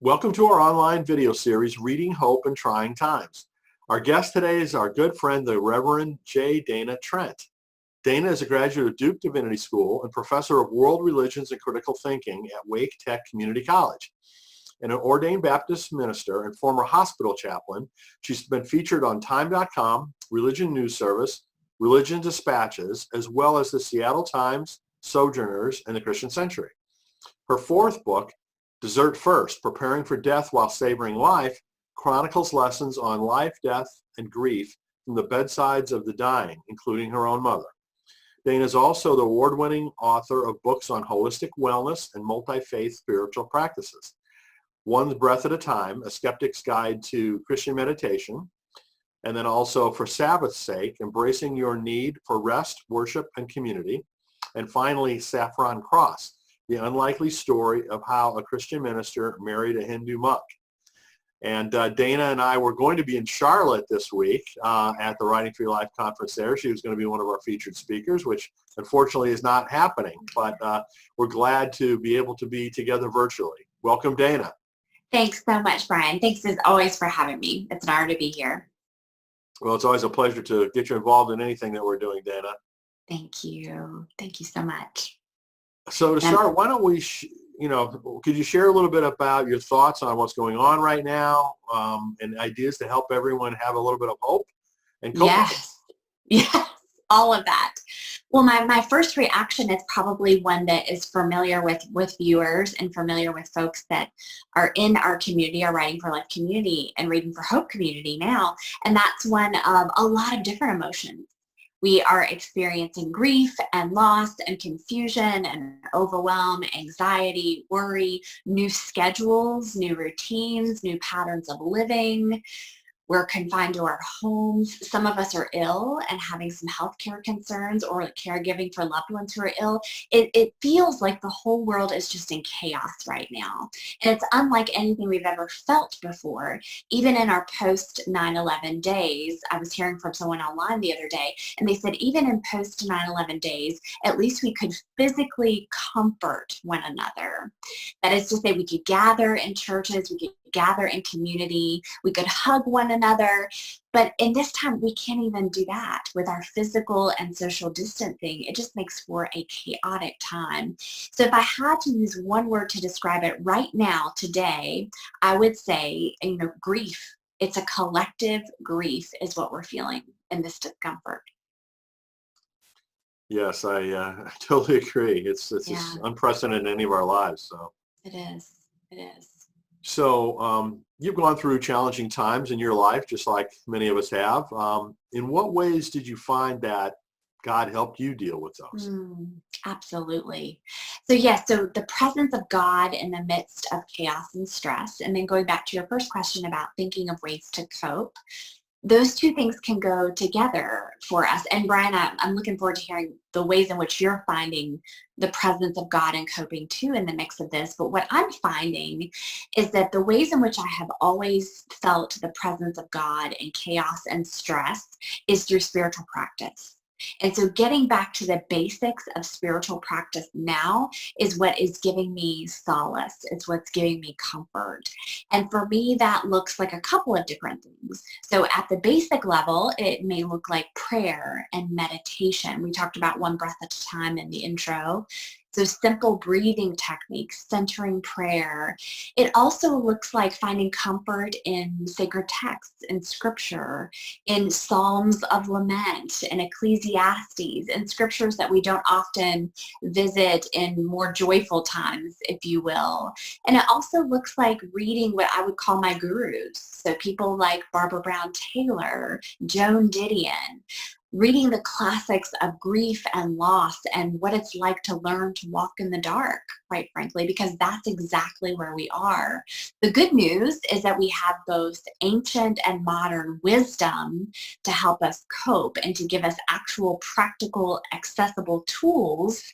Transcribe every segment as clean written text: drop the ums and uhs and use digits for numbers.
Welcome to our online video series, Reading Hope in Trying Times. Our guest today is our good friend, the Reverend J. Dana Trent. Dana is a graduate of Duke Divinity School and professor of world religions and critical thinking at Wake Tech Community College. And an ordained Baptist minister and former hospital chaplain, she's been featured on Time.com, Religion News Service, Religion Dispatches, as well as the Seattle Times, Sojourners, and the Christian Century. Her fourth book, Desert First, Preparing for Death While Savoring Life, chronicles lessons on life, death, and grief from the bedsides of the dying, including her own mother. Dana is also the award-winning author of books on holistic wellness and multi-faith spiritual practices. One Breath at a Time, A Skeptic's Guide to Christian Meditation, and then also For Sabbath's Sake, Embracing Your Need for Rest, Worship, and Community. And finally, Saffron Cross, The Unlikely Story of How a Christian Minister Married a Hindu Monk. And Dana and I were going to be in Charlotte this week at the Writing for Your Life conference there. She was going to be one of our featured speakers, which unfortunately is not happening, but we're glad to be able to be together virtually. Welcome, Dana. Thanks so much, Brian. Thanks as always for having me. It's an honor to be here. Well, it's always a pleasure to get you involved in anything that we're doing, Dana. Thank you. Thank you so much. So to start, why don't we, could you share a little bit about your thoughts on what's going on right now and ideas to help everyone have a little bit of hope and cope? Yes, all of that. Well, my first reaction is probably one that is familiar with viewers and familiar with folks that are in our community, our Writing for Life community and Reading for Hope community now, and that's one of a lot of different emotions. We are experiencing grief and loss and confusion and overwhelm, anxiety, worry, new schedules, new routines, new patterns of living. We're confined to our homes. Some of us are ill and having some healthcare concerns or caregiving for loved ones who are ill. It feels like the whole world is just in chaos right now. And it's unlike anything we've ever felt before. Even in our post 9/11 days, I was hearing from someone online the other day, and they said even in post 9/11 days, at least we could physically comfort one another. That is to say, we could gather in churches, we could gather in community, we could hug one another, but in this time we can't even do that with our physical and social distancing. It just makes for a chaotic time. So if I had to use one word to describe it right now, today, I would say, grief. It's a collective grief is what we're feeling in this discomfort. Yes, I totally agree. It's unprecedented in any of our lives. So it is. So you've gone through challenging times in your life, just like many of us have. In what ways did you find that God helped you deal with those? Absolutely. So so the presence of God in the midst of chaos and stress, and then going back to your first question about thinking of ways to cope, those two things can go together for us. And Brian, I'm looking forward to hearing the ways in which you're finding the presence of God and coping too in the mix of this. But what I'm finding is that the ways in which I have always felt the presence of God in chaos and stress is through spiritual practice. And so getting back to the basics of spiritual practice now is what is giving me solace. It's what's giving me comfort. And for me, that looks like a couple of different things. So at the basic level, it may look like prayer and meditation. We talked about one breath at a time in the intro. So simple breathing techniques, centering prayer. It also looks like finding comfort in sacred texts, in scripture, in Psalms of Lament, in Ecclesiastes, in scriptures that we don't often visit in more joyful times, if you will. And it also looks like reading what I would call my gurus. So people like Barbara Brown Taylor, Joan Didion, reading the classics of grief and loss and what it's like to learn to walk in the dark, quite frankly, because that's exactly where we are. The good news is that we have both ancient and modern wisdom to help us cope and to give us actual practical, accessible tools,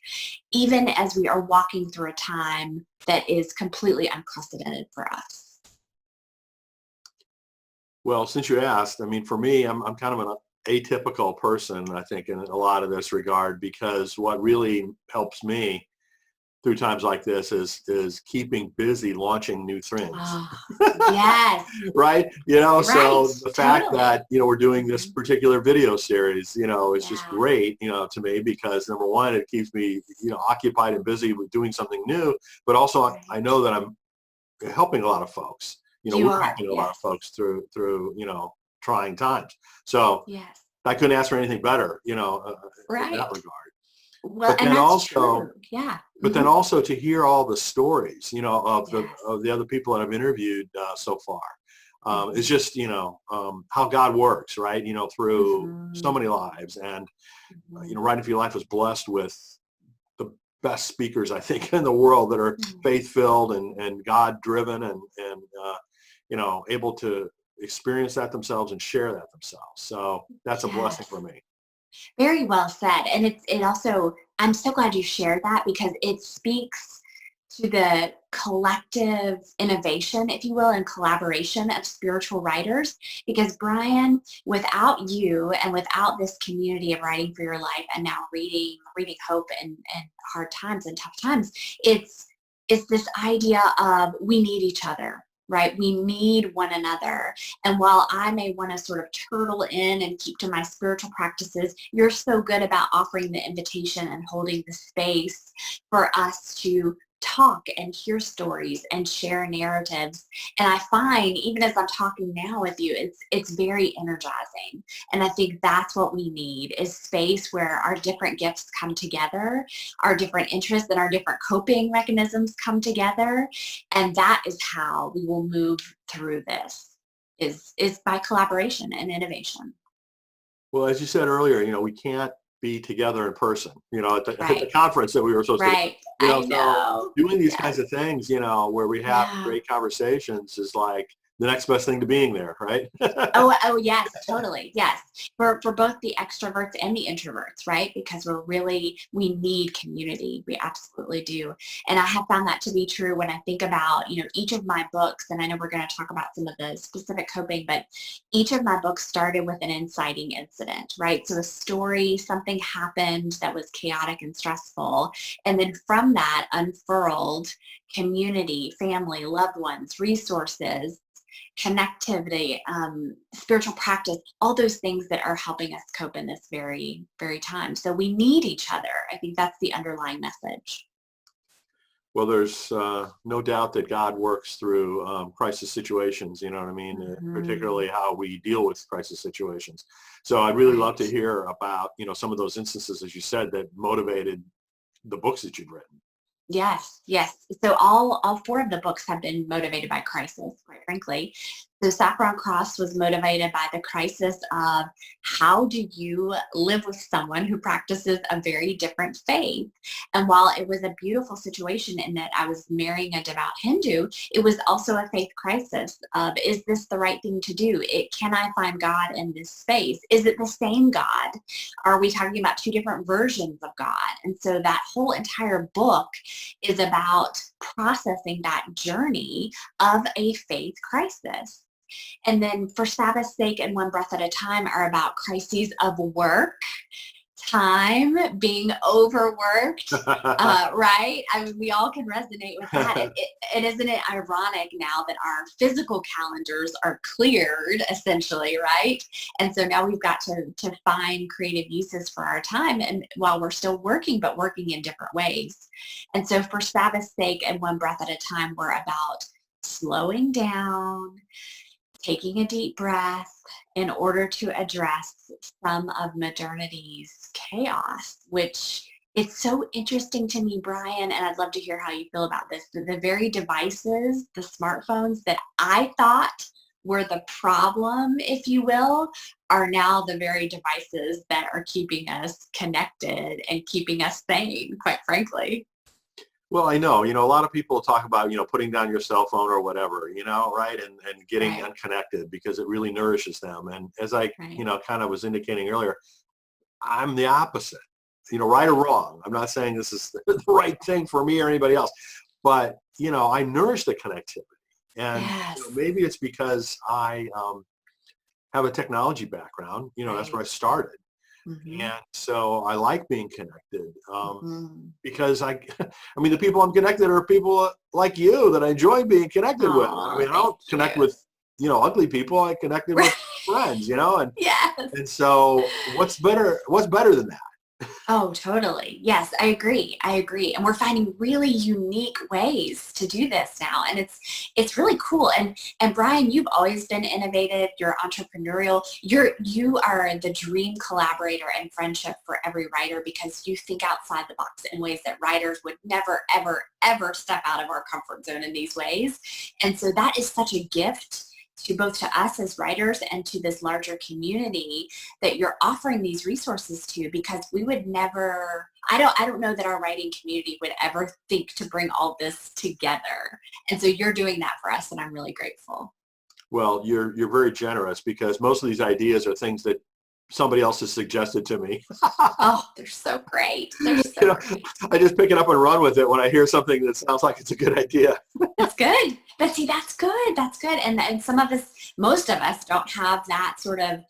even as we are walking through a time that is completely unprecedented for us. Well, since you asked, for me, I'm kind of an atypical person, I think, in a lot of this regard, because what really helps me through times like this is keeping busy launching new things. Oh, yes. Right? You know, Right. so the fact Totally. that, you know, we're doing this Mhm. particular video series, you know, is just Yeah. great, you know, to me, because number one, it keeps me, you know, occupied and busy with doing something new, but also I Right. know that I'm helping a lot of folks. You know, You we're are. helping a lot of Yes. folks through, you know, trying times. So Yes. I couldn't ask for anything better, you know, in that Right. regard. Well, But and then that's also, true. Yeah. but then Hmm. also to hear all the stories, you know, Yes. of the other people that I've interviewed so far, is Hmm. just, you know, how God works, right? You know, through so Hmm. many lives, and you know, Hmm. Writing for Your Life was blessed with the best speakers I think in the world that are faith filled and God driven and you know, able to experience that themselves and share that themselves. So that's a blessing Yes. for me. Very well said. And it also, I'm so glad you shared that because it speaks to the collective innovation, if you will, and collaboration of spiritual writers. Because Brian, without you and without this community of Writing for Your Life and now reading hope and hard times and tough times, it's this idea of we need each other. Right? We need one another. And while I may want to sort of turtle in and keep to my spiritual practices, you're so good about offering the invitation and holding the space for us to talk and hear stories and share narratives. And I find even as I'm talking now with you, it's very energizing. And I think that's what we need is space where our different gifts come together, our different interests and our different coping mechanisms come together. And that is how we will move through this is by collaboration and innovation. Well, as you said earlier, you know, we can't be together in person, you know, at the Right. conference that we were supposed to, Right. you I know, so know. doing these kinds Yes. of things, you know, where we have Yeah. great conversations is like the next best thing to being there, right? Oh, yes, totally. Yes. For both the extroverts and the introverts, right? Because we need community. We absolutely do. And I have found that to be true when I think about, each of my books, and I know we're going to talk about some of the specific coping, but each of my books started with an inciting incident, right? So a story, something happened that was chaotic and stressful. And then from that unfurled community, family, loved ones, resources, connectivity, spiritual practice, all those things that are helping us cope in this very, very time. So we need each other. I think that's the underlying message. Well, there's no doubt that God works through crisis situations, you know what I mean? Hmm. Particularly how we deal with crisis situations. So I'd really love Right. to hear about, you know, some of those instances, as you said, that motivated the books that you've written. Yes, yes. So all four of the books have been motivated by crisis, quite frankly. So Saffron Cross was motivated by the crisis of how do you live with someone who practices a very different faith? And while it was a beautiful situation in that I was marrying a devout Hindu, it was also a faith crisis of is this the right thing to do? Can I find God in this space? Is it the same God? Are we talking about two different versions of God? And so that whole entire book is about processing that journey of a faith crisis. And then For Sabbath's Sake and One Breath at a Time are about crises of work, time, being overworked, right? I mean, we all can resonate with that. And isn't it ironic now that our physical calendars are cleared, essentially, right? And so now we've got to find creative uses for our time, and while we're still working, but working in different ways. And so For Sabbath's Sake and One Breath at a Time, we're about slowing down, taking a deep breath in order to address some of modernity's chaos, which it's so interesting to me, Brian, and I'd love to hear how you feel about this. The very devices, the smartphones that I thought were the problem, if you will, are now the very devices that are keeping us connected and keeping us sane, quite frankly. Well, I know, you know, a lot of people talk about, you know, putting down your cell phone or whatever, you know, right? And getting Right, unconnected because it really nourishes them. And as I, you right, know, kind of was indicating earlier, I'm the opposite, you know, right or wrong. I'm not saying this is the right thing for me or anybody else, but, you know, I nourish the connectivity. And, you know, yes, maybe it's because I have a technology background, you know, that's where right, I started. Mm-hmm. And so I like being connected Mm-hmm. because I mean, the people I'm connected are people like you that I enjoy being connected with. I Oh, mean, I thank don't you. connect with, ugly people. I connected with friends, Yes. and so what's better than that? Oh, totally. Yes, I agree. I agree. And we're finding really unique ways to do this now. And it's really cool. And Brian, you've always been innovative. You're entrepreneurial. You are the dream collaborator and friendship for every writer because you think outside the box in ways that writers would never, ever, ever step out of our comfort zone in these ways. And so that is such a gift to both to us as writers and to this larger community that you're offering these resources to, because we would never, I don't know that our writing community would ever think to bring all this together. And so you're doing that for us, and I'm really grateful. Well, you're very generous because most of these ideas are things that somebody else has suggested to me. Oh, they're so great. They're you so know, great. I just pick it up and run with it when I hear something that sounds like it's a good idea. That's good. But see, that's good. That's good. And some of us, most of us don't have that sort of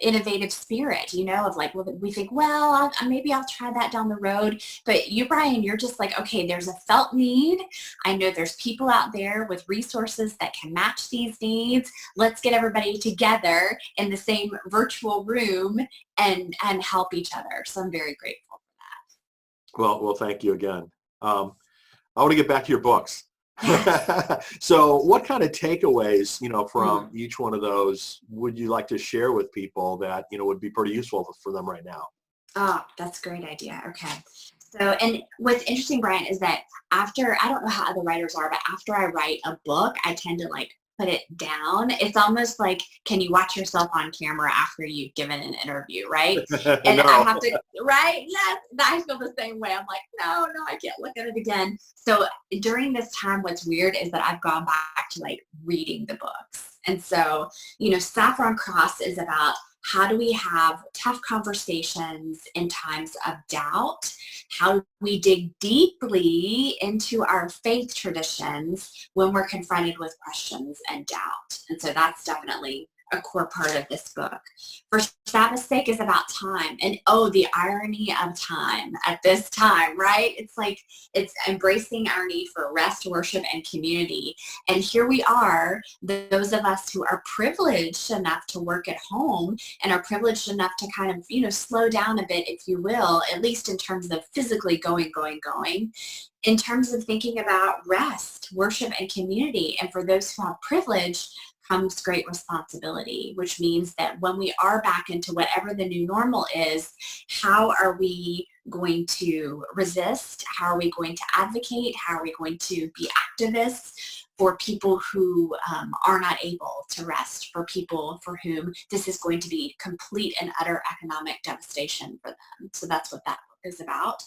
innovative spirit, of like, well, we think, well, maybe I'll try that down the road. But you, Brian, you're just like, okay, there's a felt need. I know there's people out there with resources that can match these needs. Let's get everybody together in the same virtual room and help each other. So I'm very grateful for Well, thank you again. I want to get back to your books. that. Yes. So what kind of takeaways, from Mm. each one of those would you like to share with people that, would be pretty useful for them right now? Oh, that's a great idea. Okay. So, and what's interesting, Brian, is that after, I don't know how other writers are, but after I write a book, I tend to like put it down. It's almost like, can you watch yourself on camera after you've given an interview, right? And I No. have to, right? Yes, I feel the same way. I'm like, no, I can't look at it again. So during this time, what's weird is that I've gone back to like reading the books. And so, Saffron Cross is about how do we have tough conversations in times of doubt? How do we dig deeply into our faith traditions when we're confronted with questions and doubt? And so that's definitely a core part of this book. For Sabbath's sake is about time. And the irony of time at this time, right? It's like it's embracing our need for rest, worship, and community. And here we are, those of us who are privileged enough to work at home and are privileged enough to kind of, slow down a bit, if you will, at least in terms of physically going, in terms of thinking about rest, worship, and community. And for those who have privilege comes great responsibility, which means that when we are back into whatever the new normal is, how are we going to resist? How are we going to advocate? How are we going to be activists for people who are not able to rest, for people for whom this is going to be complete and utter economic devastation for them? So that's what that book is about.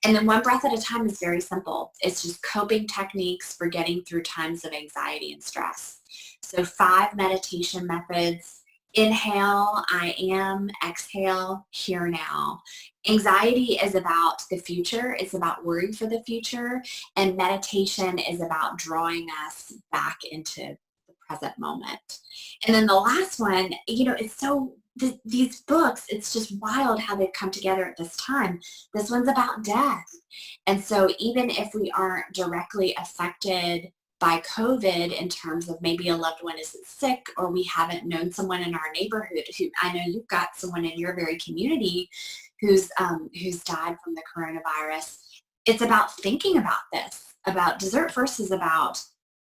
And then One Breath at a Time is very simple. It's just coping techniques for getting through times of anxiety and stress. So 5 meditation methods: inhale, I am; exhale, here now. Anxiety is about the future. It's about worry for the future. And meditation is about drawing us back into the present moment. And then the last one, it's so, these books, it's just wild how they've come together at this time. This one's about death. And so even if we aren't directly affected by COVID in terms of maybe a loved one isn't sick, or we haven't known someone in our neighborhood who, I know you've got someone in your very community who's died from the coronavirus. It's about thinking about this. About Dessert First is about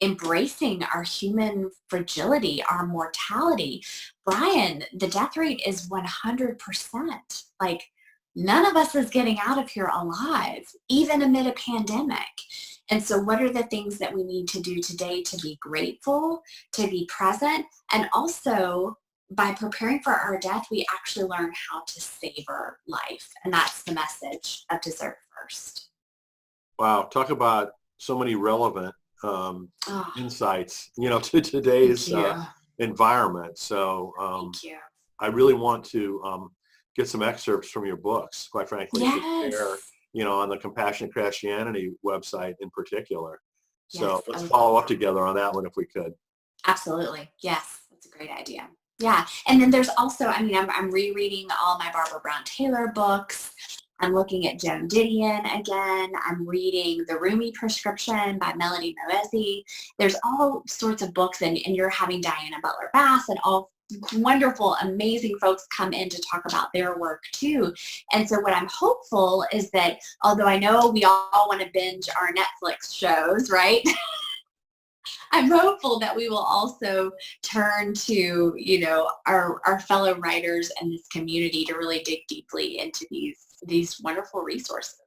embracing our human fragility, our mortality. Brian, the death rate is 100%. Like, none of us is getting out of here alive, even amid a pandemic. And so what are the things that we need to do today to be grateful, to be present, and also by preparing for our death, we actually learn how to savor life. And that's the message of Dessert First. Wow. Talk about so many relevant Oh, insights, to thank today's you. environment. So Thank you. I really want to get some excerpts from your books, quite frankly, to share, Yes. on the Compassion Christianity website in particular. So Yes, I let's would love follow up that. together on that one if we could. Absolutely. Yes, that's a great idea. Yeah. And then there's also, I mean, I'm rereading all my Barbara Brown Taylor books. I'm looking at Joan Didion again. I'm reading The Rumi Prescription by Melody Moesi. There's all sorts of books, and you're having Diana Butler Bass and all wonderful, amazing folks come in to talk about their work too. And so what I'm hopeful is that, although I know we all want to binge our Netflix shows, right? I'm hopeful that we will also turn to, our fellow writers and this community to really dig deeply into these wonderful resources.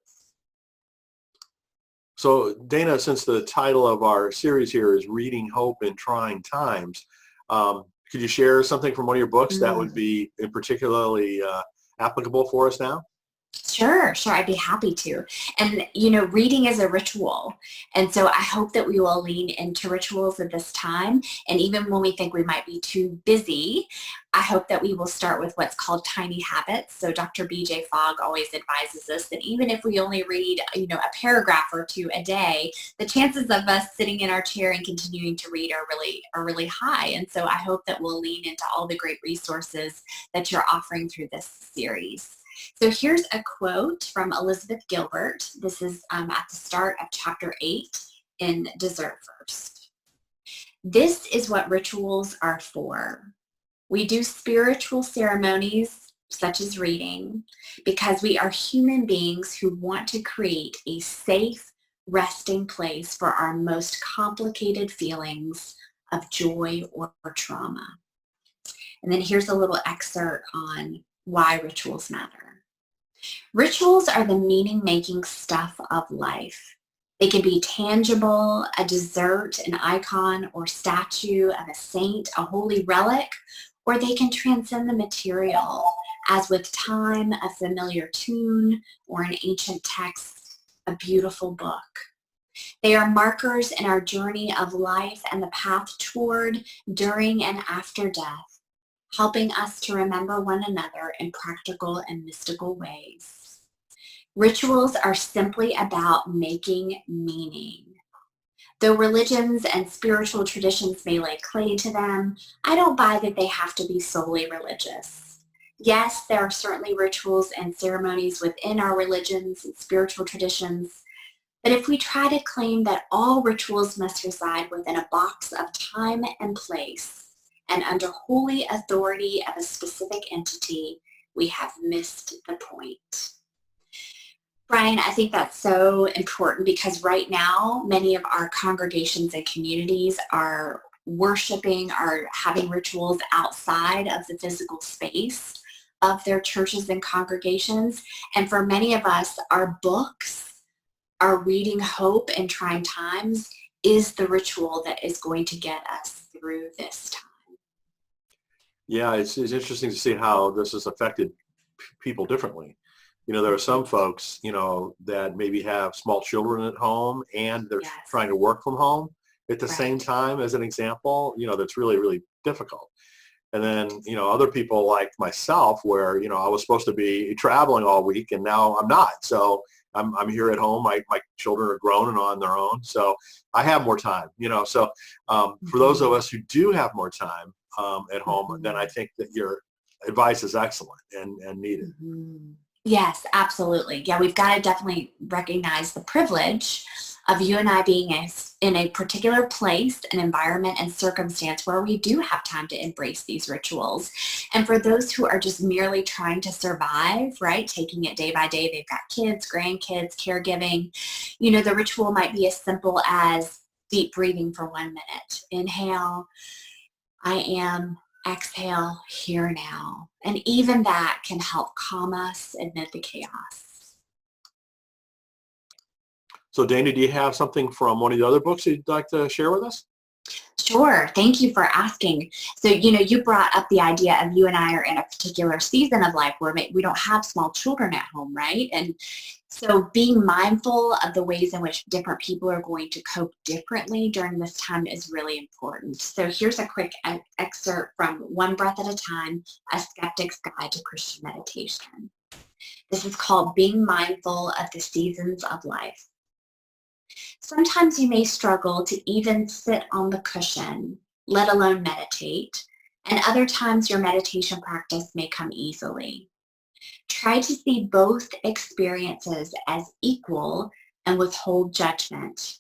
So Dana, since the title of our series here is Reading Hope in Trying Times, could you share something from one of your books that would be particularly applicable for us now? Sure, I'd be happy to. And, reading is a ritual. And so I hope that we will lean into rituals at this time. And even when we think we might be too busy, I hope that we will start with what's called tiny habits. So Dr. B.J. Fogg always advises us that even if we only read, a paragraph or two a day, the chances of us sitting in our chair and continuing to read are really high. And so I hope that we'll lean into all the great resources that you're offering through this series. So here's a quote from Elizabeth Gilbert. This is at the start of chapter 8 in Dessert First. This is what rituals are for. We do spiritual ceremonies such as reading because we are human beings who want to create a safe resting place for our most complicated feelings of joy or trauma. And then here's a little excerpt on why rituals matter. Rituals are the meaning-making stuff of life. They can be tangible, a dessert, an icon or statue of a saint, a holy relic, or they can transcend the material, as with time, a familiar tune, or an ancient text, a beautiful book. They are markers in our journey of life and the path toward, during, and after death, helping us to remember one another in practical and mystical ways. Rituals are simply about making meaning. Though religions and spiritual traditions may lay claim to them, I don't buy that they have to be solely religious. Yes, there are certainly rituals and ceremonies within our religions and spiritual traditions, but if we try to claim that all rituals must reside within a box of time and place and under holy authority of a specific entity, we have missed the point. Brian, I think that's so important because right now, many of our congregations and communities are worshiping, are having rituals outside of the physical space of their churches and congregations. And for many of us, our books, our reading hope in trying times is the ritual that is going to get us through this time. Yeah, it's interesting to see how this has affected people differently. There are some folks, that maybe have small children at home and they're trying to work from home at the same time, as an example, that's really, really difficult. And then, other people like myself where, I was supposed to be traveling all week and now I'm not. So I'm here at home. My children are grown and on their own. So I have more time, So for those of us who do have more time at home, then I think that your advice is excellent and needed. Yes, absolutely. Yeah, we've got to definitely recognize the privilege of you and I being in a particular place, an environment, and circumstance where we do have time to embrace these rituals. And for those who are just merely trying to survive, right, taking it day by day, they've got kids, grandkids, caregiving, the ritual might be as simple as deep breathing for 1 minute. Inhale, I am. Exhale, here now. And even that can help calm us amid the chaos. So Dana, do you have something from one of the other books you'd like to share with us? Sure. Thank you for asking. So, you brought up the idea of you and I are in a particular season of life where we don't have small children at home, right? And so being mindful of the ways in which different people are going to cope differently during this time is really important. So here's a quick excerpt from One Breath at a Time, A Skeptic's Guide to Christian Meditation. This is called Being Mindful of the Seasons of Life. Sometimes you may struggle to even sit on the cushion, let alone meditate, And other times your meditation practice may come easily. Try to see both experiences as equal and withhold judgment.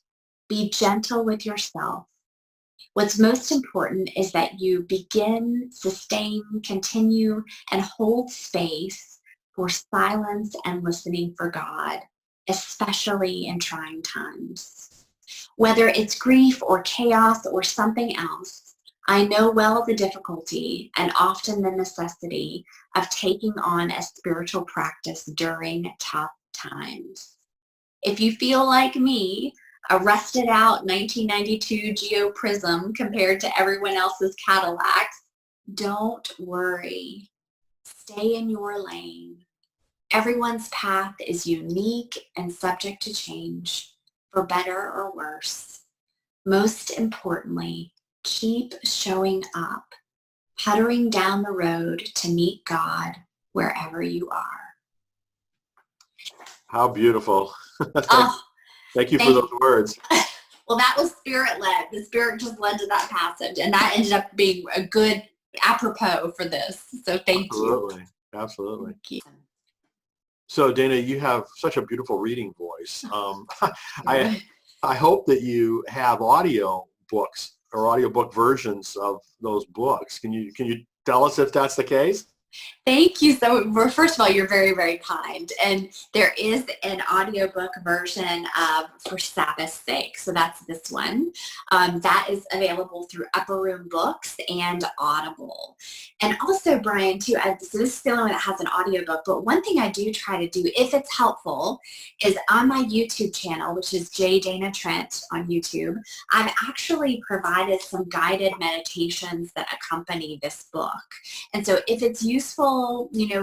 Be gentle with yourself. What's most important is that you begin, sustain, continue, and hold space for silence and listening for God, especially in trying times. Whether it's grief or chaos or something else, I know well the difficulty and often the necessity of taking on a spiritual practice during tough times. If you feel like me, a rusted out 1992 Geo Prism compared to everyone else's Cadillacs, don't worry. Stay in your lane. Everyone's path is unique and subject to change, for better or worse. Most importantly, keep showing up, puttering down the road to meet God wherever you are. How beautiful. Oh, Thank you for those words. well, that was spirit-led. The spirit just led to that passage, and that ended up being a good apropos for this. So thank you. Absolutely. Thank you. So Dana, you have such a beautiful reading voice. I hope that you have audio books or audiobook versions of those books. Can you tell us if that's the case? Thank you. So first of all, you're very, very kind. And there is an audiobook version of For Sabbath's Sake. So that's this one. That is available through Upper Room Books and Audible. And also, Brian, too, so this is the only one that has an audiobook. But one thing I do try to do, if it's helpful, is on my YouTube channel, which is J. Dana Trent on YouTube, I've actually provided some guided meditations that accompany this book. And so if it's useful,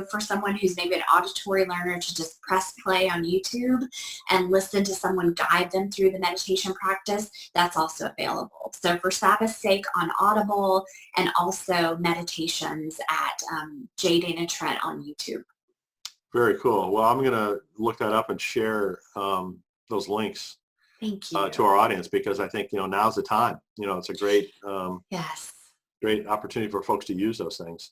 for someone who's maybe an auditory learner to just press play on YouTube and listen to someone guide them through the meditation practice, that's also available. So For Sabbath's Sake on Audible, and also meditations at J. Dana Trent on YouTube. Very cool. Well, I'm going to look that up and share those links. Thank you. To our audience, because I think, now's the time. It's a great, yes, great opportunity for folks to use those things.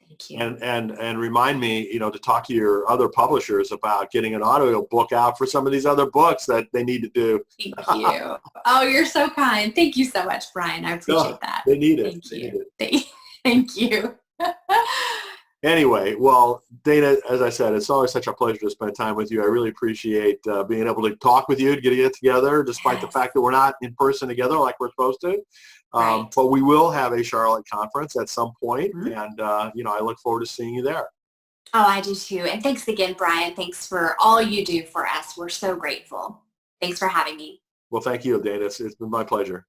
Thank you. And remind me, to talk to your other publishers about getting an audio book out for some of these other books that they need to do. Thank you. Oh, you're so kind. Thank you so much, Brian. I appreciate that. They need it. Thank you. Thank you. Anyway, well, Dana, as I said, it's always such a pleasure to spend time with you. I really appreciate being able to talk with you, to get together, despite the fact that we're not in person together like we're supposed to. Right. But we will have a Charlotte conference at some point, and I look forward to seeing you there. Oh, I do too. And thanks again, Brian. Thanks for all you do for us. We're so grateful. Thanks for having me. Well, thank you, Dana. It's been my pleasure.